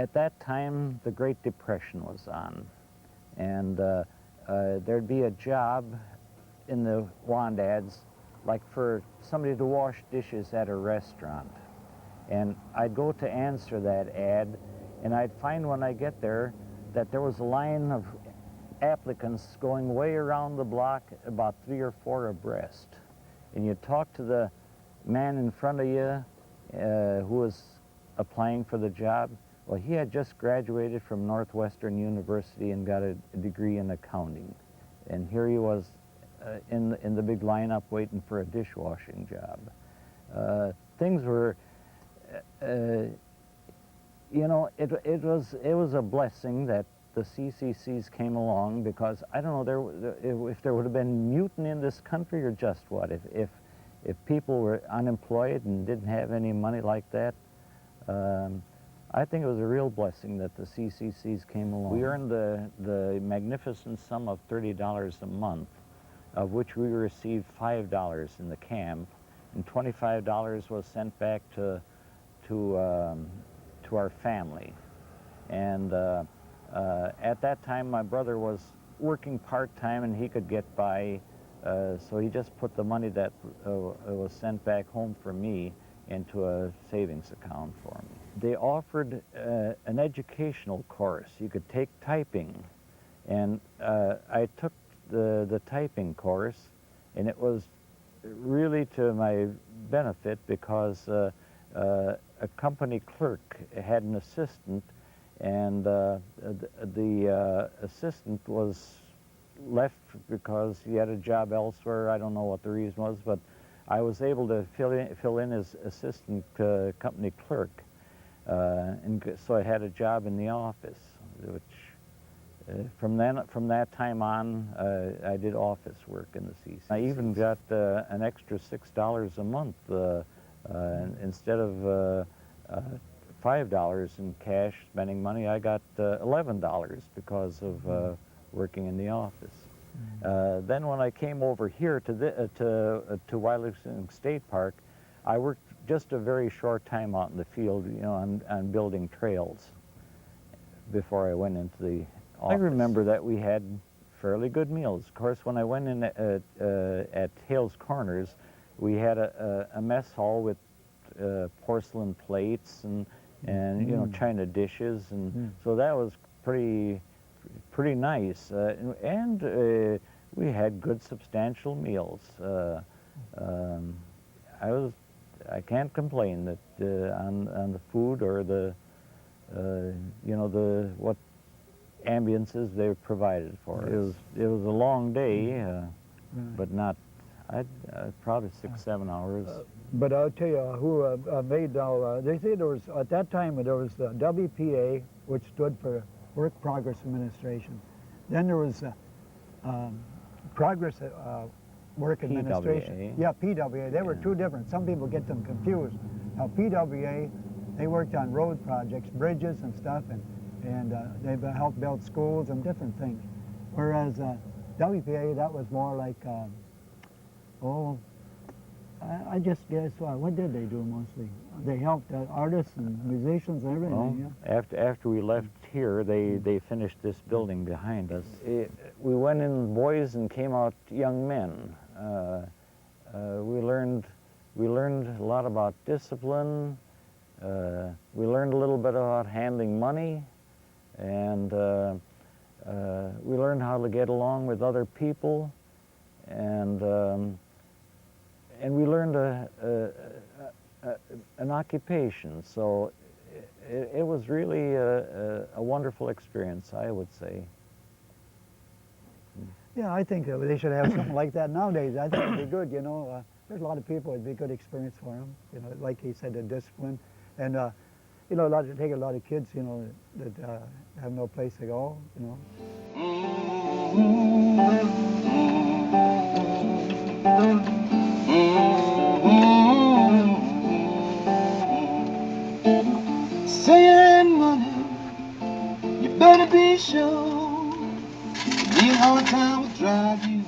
At that time, the Great Depression was on, and there'd be a job in the want ads, like for somebody to wash dishes at a restaurant. And I'd go to answer that ad, and I'd find when I get there that there was a line of applicants going way around the block, about 3 or 4 abreast. And you talk to the man in front of you who was applying for the job. Well, he had just graduated from Northwestern University and got a degree in accounting. And here he was in the big lineup waiting for a dishwashing job. Things were, you know, it was a blessing that the CCCs came along, because I don't know if there would have been mutiny in this country or just what. If people were unemployed and didn't have any money like that, I think it was a real blessing that the CCCs came along. We earned the magnificent sum of $30 a month, of which we received $5 in the camp, and $25 was sent back to our family. And at that time, my brother was working part-time and he could get by, so he just put the money that was sent back home for me into a savings account for me. They offered an educational course. You could take typing, and I took the typing course, and it was really to my benefit, because a company clerk had an assistant, and the assistant was left because he had a job elsewhere. I don't know what the reason was, but I was able to fill in as assistant company clerk, and so I had a job in the office, which from that time on, I did office work in the CCC. I even got an extra $6 a month instead of $5 in cash spending money. I got $11 because of working in the office. Then when I came over here to Wyalusing State Park, I worked just a very short time out in the field, you know, on building trails before I went into the office. I remember that we had fairly good meals. Of course, when I went in at Hale's Corners, we had a mess hall with porcelain plates and you know, china dishes, and so that was pretty nice, and we had good substantial meals. I can't complain that on the food or the you know, what ambiances they provided for us. It was a long day, but not, probably 6-7 hours. But I'll tell you who made all, they say there was, at that time, there was the WPA, which stood for Work Progress Administration. Then there was Progress Work Administration. Yeah, PWA. They were two different. Some people get them confused. Now, PWA, they worked on road projects, bridges and stuff, and they've helped build schools and different things. Whereas WPA, that was more like, I just guess, what did they do mostly? They helped artists and musicians and everything, well, yeah? After we left here, they finished this building behind us. We went in boys and came out young men. We learned a lot about discipline. We learned a little bit about handling money, and we learned how to get along with other people, and we learned an occupation. So it was really a wonderful experience, I would say. Yeah, I think they should have something like that nowadays. I think it'd be good, you know. There's a lot of people, it'd be a good experience for them. You know, like he said, the discipline. And, you know, take a lot of kids, you know, that have no place to go, you know. Saying money, you better be sure. The hard time will drive you